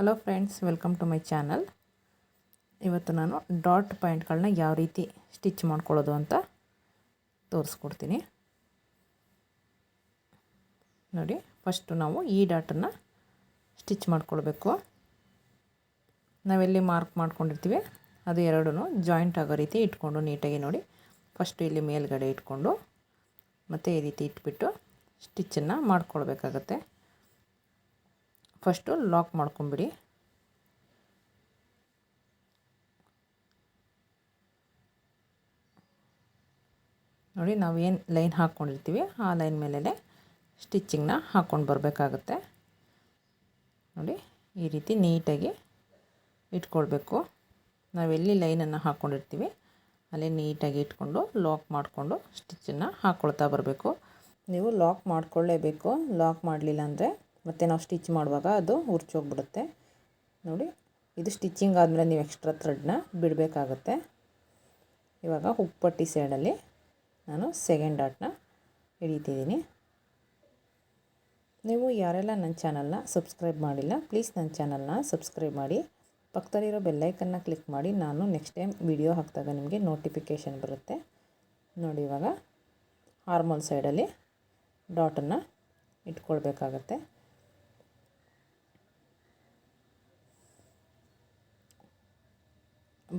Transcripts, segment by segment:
Hello friends, welcome to my channel. ಇವತ್ತು ನಾನು dot ಪಾಯಿಂಟ್ಗಳನ್ನ ಯಾವ ರೀತಿ ಸ್ಟಿಚ್ ಮಾಡ್ಕೊಳ್ಳೋದು ಅಂತ ತೋರಿಸ್ಕೊಡ್ತೀನಿ. ನೋಡಿ, ಫಸ್ಟು ನಾವು ಈ ಡಾಟನ್ನು ಸ್ಟಿಚ್ ಮಾಡ್ಕೊಳ್ಬೇಕು. ನಾವೆಲ್ಲಿ ಮಾರ್ಕ್ ಮಾಡ್ಕೊಂಡಿರ್ತೀವಿ ಅದು ಎರಡೂ ಜಾಯಿಂಟ್ ಆಗೋ ರೀತಿ ಇಟ್ಕೊಂಡು ನೀಟಾಗಿ ನೋಡಿ, ಫಸ್ಟು ಇಲ್ಲಿ ಮೇಲ್ಗಡೆ ಇಟ್ಕೊಂಡು ಮತ್ತು ಈ ರೀತಿ ಇಟ್ಬಿಟ್ಟು ಸ್ಟಿಚ್ಚನ್ನು ಮಾಡ್ಕೊಳ್ಬೇಕಾಗತ್ತೆ. ಫಸ್ಟು ಲಾಕ್ ಮಾಡ್ಕೊಂಬಿಡಿ. ನೋಡಿ, ನಾವೇನು ಲೈನ್ ಹಾಕ್ಕೊಂಡಿರ್ತೀವಿ ಆ ಲೈನ್ ಮೇಲೆ ಸ್ಟಿಚ್ಚಿಂಗ್ನ ಹಾಕ್ಕೊಂಡು ಬರಬೇಕಾಗುತ್ತೆ. ನೋಡಿ, ಈ ರೀತಿ ನೀಟಾಗಿ ಇಟ್ಕೊಳ್ಬೇಕು. ನಾವೆಲ್ಲಿ ಲೈನನ್ನು ಹಾಕ್ಕೊಂಡಿರ್ತೀವಿ ಅಲ್ಲೇ ನೀಟಾಗಿ ಇಟ್ಕೊಂಡು ಲಾಕ್ ಮಾಡಿಕೊಂಡು ಸ್ಟಿಚ್ಚನ್ನು ಹಾಕ್ಕೊಳ್ತಾ ಬರಬೇಕು. ನೀವು ಲಾಕ್ ಮಾಡ್ಕೊಳ್ಳೇಬೇಕು. ಲಾಕ್ ಮಾಡಲಿಲ್ಲ ಅಂದರೆ ಮತ್ತೆ ನಾವು ಸ್ಟಿಚ್ ಮಾಡುವಾಗ ಅದು ಉರ್ಚೋಗ್ಬಿಡುತ್ತೆ. ನೋಡಿ, ಇದು ಸ್ಟಿಚ್ಚಿಂಗ್ ಆದಮೇಲೆ ನೀವು ಎಕ್ಸ್ಟ್ರಾ ಥ್ರೆಡ್ನ ಬಿಡಬೇಕಾಗತ್ತೆ. ಇವಾಗ ಹುಕ್ಪಟ್ಟಿ ಸೈಡಲ್ಲಿ ನಾನು ಸೆಕೆಂಡ್ ಡಾಟ್ನ ಹಿಡಿತಿದ್ದೀನಿ. ನೀವು ಯಾರೆಲ್ಲ ನನ್ನ ಚಾನಲ್ನ ಸಬ್ಸ್ಕ್ರೈಬ್ ಮಾಡಿಲ್ಲ, ಪ್ಲೀಸ್ ನನ್ನ ಚಾನಲ್ನ ಸಬ್ಸ್ಕ್ರೈಬ್ ಮಾಡಿ, ಪಕ್ಕದಲ್ಲಿರೋ ಬೆಲ್ಲೈಕನ್ನ ಕ್ಲಿಕ್ ಮಾಡಿ. ನಾನು ನೆಕ್ಸ್ಟ್ ಟೈಮ್ ವಿಡಿಯೋ ಹಾಕಿದಾಗ ನಿಮಗೆ ನೋಟಿಫಿಕೇಷನ್ ಬರುತ್ತೆ. ನೋಡಿ, ಇವಾಗ ಆರ್ಮೋಲ್ ಸೈಡಲ್ಲಿ ಡಾಟನ್ನು ಇಟ್ಕೊಳ್ಬೇಕಾಗತ್ತೆ.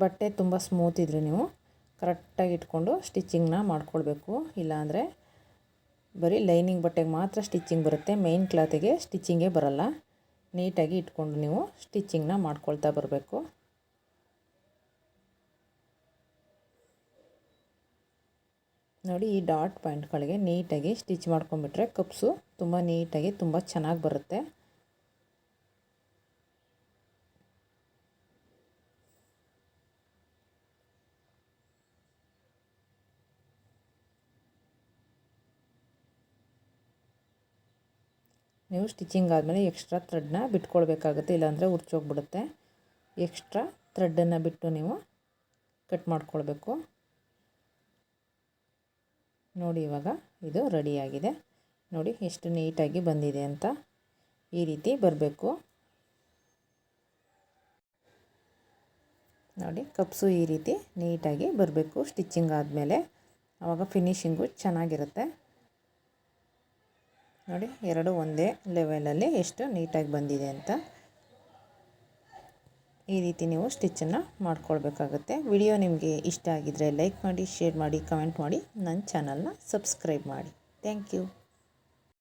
ಬಟ್ಟೆ ತುಂಬ ಸ್ಮೂತ್ ಇದ್ದರೆ ನೀವು ಕರೆಕ್ಟಾಗಿ ಇಟ್ಕೊಂಡು ಸ್ಟಿಚ್ಚಿಂಗ್ನ ಮಾಡ್ಕೊಳ್ಬೇಕು. ಇಲ್ಲಾಂದರೆ ಬರೀ ಲೈನಿಂಗ್ ಬಟ್ಟೆಗೆ ಮಾತ್ರ ಸ್ಟಿಚ್ಚಿಂಗ್ ಬರುತ್ತೆ, ಮೇಯ್ನ್ ಕ್ಲಾತಿಗೆ ಸ್ಟಿಚ್ಚಿಂಗೇ ಬರಲ್ಲ. ನೀಟಾಗಿ ಇಟ್ಕೊಂಡು ನೀವು ಸ್ಟಿಚ್ಚಿಂಗ್ನ ಮಾಡ್ಕೊಳ್ತಾ ಬರಬೇಕು. ನೋಡಿ, ಈ ಡಾಟ್ ಪಾಯಿಂಟ್ಗಳಿಗೆ ನೀಟಾಗಿ ಸ್ಟಿಚ್ ಮಾಡ್ಕೊಂಡ್ಬಿಟ್ರೆ ಕಪ್ಸು ತುಂಬ ನೀಟಾಗಿ ತುಂಬ ಚೆನ್ನಾಗಿ ಬರುತ್ತೆ. ನೀವು ಸ್ಟಿಚ್ಚಿಂಗ್ ಆದಮೇಲೆ ಎಕ್ಸ್ಟ್ರಾ ಥ್ರೆಡ್ನ ಬಿಟ್ಕೊಳ್ಬೇಕಾಗುತ್ತೆ, ಇಲ್ಲಾಂದರೆ ಉರ್ಚೋಗ್ಬಿಡುತ್ತೆ. ಎಕ್ಸ್ಟ್ರಾ ಥ್ರೆಡ್ಡನ್ನು ಬಿಟ್ಟು ನೀವು ಕಟ್ ಮಾಡ್ಕೊಳ್ಬೇಕು. ನೋಡಿ, ಇವಾಗ ಇದು ರೆಡಿಯಾಗಿದೆ. ನೋಡಿ ಎಷ್ಟು ನೀಟಾಗಿ ಬಂದಿದೆ ಅಂತ. ಈ ರೀತಿ ಬರಬೇಕು. ನೋಡಿ, ಕಪ್ಸು ಈ ರೀತಿ ನೀಟಾಗಿ ಬರಬೇಕು ಸ್ಟಿಚ್ಚಿಂಗ್ ಆದಮೇಲೆ. ಆವಾಗ ಫಿನಿಶಿಂಗು ಚೆನ್ನಾಗಿರುತ್ತೆ. ನೋಡಿ, ಎರಡು ಒಂದೇ ಲೆವೆಲಲ್ಲಿ ಎಷ್ಟು ನೀಟಾಗಿ ಬಂದಿದೆ ಅಂತ. ಈ ರೀತಿ ನೀವು ಸ್ಟಿಚ್ಚನ್ನು ಮಾಡ್ಕೊಳ್ಬೇಕಾಗುತ್ತೆ. ವಿಡಿಯೋ ನಿಮಗೆ ಇಷ್ಟ ಆಗಿದ್ದರೆ ಲೈಕ್ ಮಾಡಿ, ಶೇರ್ ಮಾಡಿ, ಕಮೆಂಟ್ ಮಾಡಿ, ನನ್ನ ಚಾನಲ್ನ ಸಬ್ಸ್ಕ್ರೈಬ್ ಮಾಡಿ. Thank you.